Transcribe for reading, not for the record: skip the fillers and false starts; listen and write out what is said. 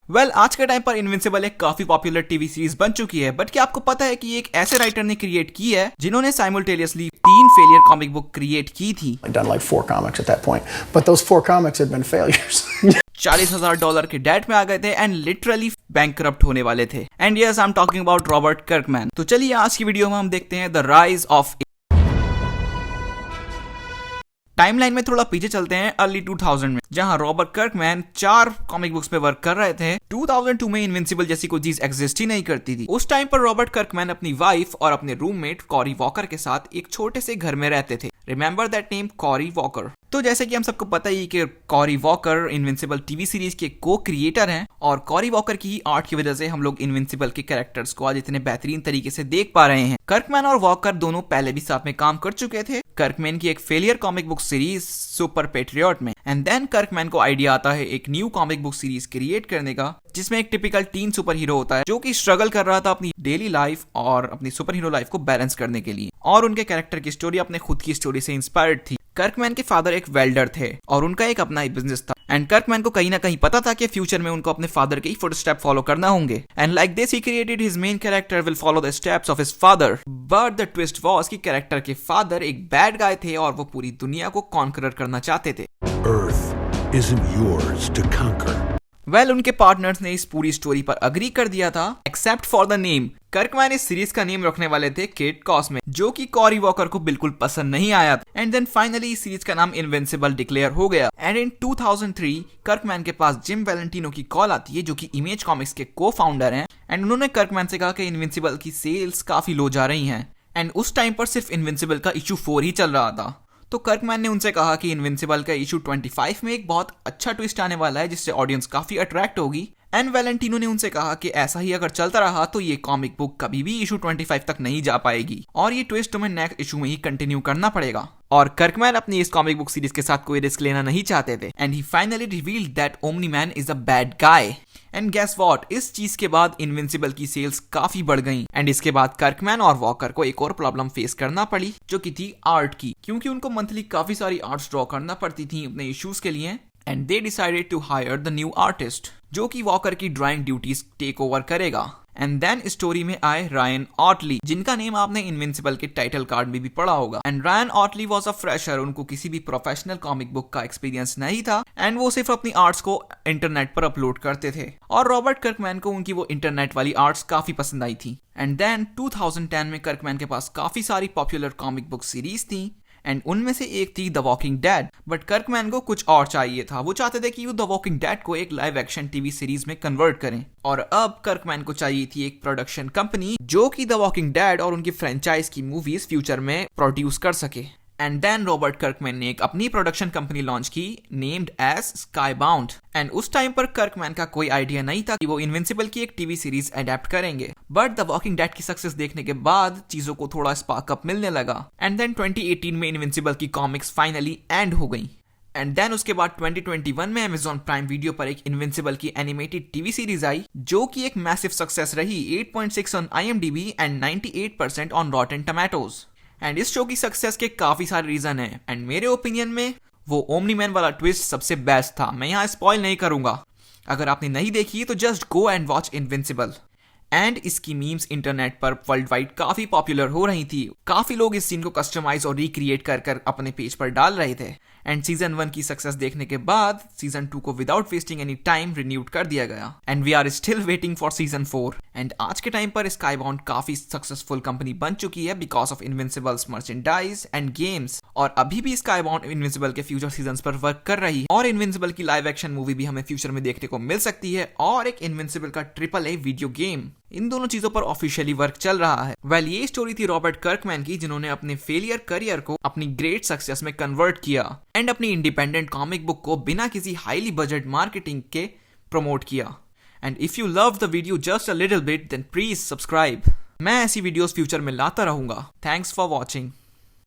Well आज के time पर इनविंसिबल एक काफी पॉपुलर टीवी सीरीज बन चुकी है, बट क्या आपको पता है कि एक ऐसे राइटर ने क्रिएट की है जिन्होंने simultaneously 3 failure comic book create की थी। Done like 4 comics at that point, but those 4 comics had been failures. $40,000 के डेट में आ गए थे एंड लिटरली बैंकरप्ट होने वाले थे। And yes I am talking about Robert Kirkman. तो चलिए आज की वीडियो में हम देखते हैं द राइज ऑफ। टाइमलाइन में थोड़ा पीछे चलते हैं अर्ली 2000 में, जहां रॉबर्ट कर्कमैन 4 कॉमिक बुक्स पे वर्क कर रहे थे। 2002 में इनविंसिबल जैसी कोई चीज एग्जिस्ट ही नहीं करती थी। उस टाइम पर रॉबर्ट कर्कमैन अपनी वाइफ और अपने रूममेट कॉरी वॉकर के साथ एक छोटे से घर में रहते थे। Remember that name, Carry walker. तो जैसे कि हम सबको पता ही कि Carry walker invincible TV series के को क्रिएटर हैं और कॉरी वॉकर की आर्ट की वजह से हम लोग इनविंसिबल के कैरेक्टर्स को आज इतने बेहतरीन तरीके से देख पा रहे हैं। कर्कमैन और वॉकर दोनों पहले भी साथ में काम कर चुके थे। कर्कमैन की एक failure comic book series super patriot में, एंड देन कर्कमैन को आइडिया आता है एक new comic book series create करने का, जिसमें एक टिपिकल टीन सुपर हीरो होता है जो कि स्ट्रगल कर रहा था अपनी डेली लाइफ और अपनी सुपर हीरो लाइफ को बैलेंस करने के लिए, और उनके कैरेक्टर की स्टोरी अपने खुद की स्टोरी से इंस्पायर्ड थी। कर्कमैन के फादर एक वेल्डर थे और उनका एक अपना ही बिजनेस था, एंड कर्कमैन को कहीं ना कहीं पता था कि फ्यूचर में उनको अपने फादर के ही फुटस्टेप फॉलो करना होंगे। And like this he created his main character will follow the steps of his father. But the twist was कि कैरेक्टर के फादर एक बैड गाय थे और वो पूरी दुनिया को कॉन्करर करना चाहते थे। Earth isn't yours to conquer. Well उनके पार्टनर्स ने इस पूरी स्टोरी पर अग्री कर दिया था, एक्सेप्ट फॉर द नेम। कर्कमैन इस सीरीज का नेम रखने वाले थे किड कॉस्मिक, जो कि कॉरी वॉकर को बिल्कुल पसंद नहीं आया था। एंड देन फाइनली इस सीरीज का नाम इनविंसिबल डिक्लेयर हो गया। एंड इन 2003 कर्कमैन के पास जिम वैलेंटिनो की कॉल आती है, जो कि इमेज कॉमिक्स के को फाउंडर हैं। एंड उन्होंने कर्कमैन से कहा कि इनविंसिबल की सेल्स काफी लो जा रही हैं। एंड उस टाइम पर सिर्फ इनविंसिबल का इशू 4 ही चल रहा था। तो कर्कमैन ने उनसे कहा कि इनविंसिबल का इशू 25 में एक बहुत अच्छा ट्विस्ट आने वाला है जिससे ऑडियंस काफी अट्रैक्ट होगी। एंड वैलेंटिनो ने उनसे कहा कि ऐसा ही अगर चलता रहा तो ये कॉमिक बुक कभी भी इशू 25 तक नहीं जा पाएगी और ये ट्विस्ट तुम्हें नेक्स्ट इशू में ही कंटिन्यू करना पड़ेगा। और कर्कमैन अपनी इस कॉमिक बुक सीरीज के साथ कोई रिस्क लेना नहीं चाहते थे। And he finally revealed that omni man is a bad guy. And guess what, इस चीज के बाद इनविंसिबल की सेल्स काफी बढ़ गई। एंड इसके बाद कर्कमैन और वॉकर को एक और प्रॉब्लम फेस करना पड़ी, जो कि थी आर्ट की, क्योंकि उनको मंथली काफी सारी आर्ट्स ड्रॉ करना पड़ती थी अपने इश्यूज के लिए। And they decided to hire the new artist, जो कि वॉकर की ड्राइंग ड्यूटीज टेक ओवर करेगा। एंड देन स्टोरी में आए रायन ऑटली, जिनका नेम आपने इनविंसिबल के टाइटल कार्ड में भी पढ़ा होगा। And Ryan Ottley was a fresher, उनको किसी भी प्रोफेशनल कॉमिक बुक का एक्सपीरियंस नहीं था एंड वो सिर्फ अपनी आर्ट्स को इंटरनेट पर अपलोड करते थे। और रॉबर्ट कर्कमैन को उनकी वो इंटरनेट वाली आर्ट्स काफी पसंद आई थी। एंड देन 2010 में कर्कमैन के पास काफी सारी पॉपुलर कॉमिक बुक सीरीज थी एंड उनमें से एक थी द वॉकिंग डेड। बट कर्कमैन को कुछ और चाहिए था। वो चाहते थे कि वो द वॉकिंग डेड को एक लाइव एक्शन टीवी सीरीज में कन्वर्ट करें, और अब कर्कमैन को चाहिए थी एक प्रोडक्शन कंपनी जो कि द वॉकिंग डेड और उनकी फ्रेंचाइज की मूवीज फ्यूचर में प्रोड्यूस कर सके। एंड देन रॉबर्ट कर्कमैन ने एक अपनी प्रोडक्शन कंपनी लॉन्च की नेम्ड एज स्काईबाउंड। एंड उस टाइम पर कर्कमैन का कोई आइडिया नहीं था कि वो इनविंसिबल की एक टीवी सीरीज अडेप्ट करेंगे। बट द वॉकिंग डेड की सक्सेस देखने के बाद चीजों को थोड़ा स्पार्क अप मिलने लगा। एंड देन 2018 में इनविंसिबल की कॉमिक्स फाइनली एंड हो गई। एंड देन उसके बाद 2021 में Amazon प्राइम वीडियो पर एक इनविंसिबल की एनिमेटेड टीवी सीरीज आई, जो कि एक मैसिव सक्सेस रही। 8.6 on IMDb and 98% on Rotten tomatoes. And इस शो की सक्सेस के काफी सारे रीजन हैं, एंड मेरे ओपिनियन में वो ओमनी मैन वाला ट्विस्ट सबसे बेस्ट था। मैं यहाँ स्पॉइल नहीं करूंगा, अगर आपने नहीं देखी तो just go and watch invincible. And इसकी मीम्स इंटरनेट पर वर्ल्ड वाइड काफी पॉपुलर हो रही थी। काफी लोग इस सीन को कस्टमाइज और रिक्रिएट कर अपने पेज पर डाल रहे थे। एंड सीजन 1 की सक्सेस देखने के बाद सीजन 2 को without wasting any time renewed कर दिया गया। And we are still waiting for season 4। And आज के टाइम पर स्काईबाउंड काफी सक्सेसफुल कंपनी बन चुकी है because of Invincibles merchandise and games. और अभी भी स्काईबाउंड इनविंसिबल के फ्यूचर सीजन्स पर वर्क कर रही है, और इनविंसिबल की लाइव एक्शन मूवी भी हमें फ्यूचर में देखने को मिल सकती है, और एक इनविंसिबल का AAA वीडियो गेम। इन दोनों चीजों पर ऑफिशियली वर्क चल रहा है। वेल ये स्टोरी थी रॉबर्ट कर्कमैन की, जिन्होंने अपने फेलियर करियर को अपनी ग्रेट सक्सेस में कन्वर्ट किया एंड अपनी इंडिपेंडेंट कॉमिक बुक को बिना किसी हाईली बजट मार्केटिंग के प्रमोट किया। And if you love the video just a little bit then please subscribe. मैं ऐसी वीडियोस फ्यूचर में लाता रहूंगा। Thanks for watching.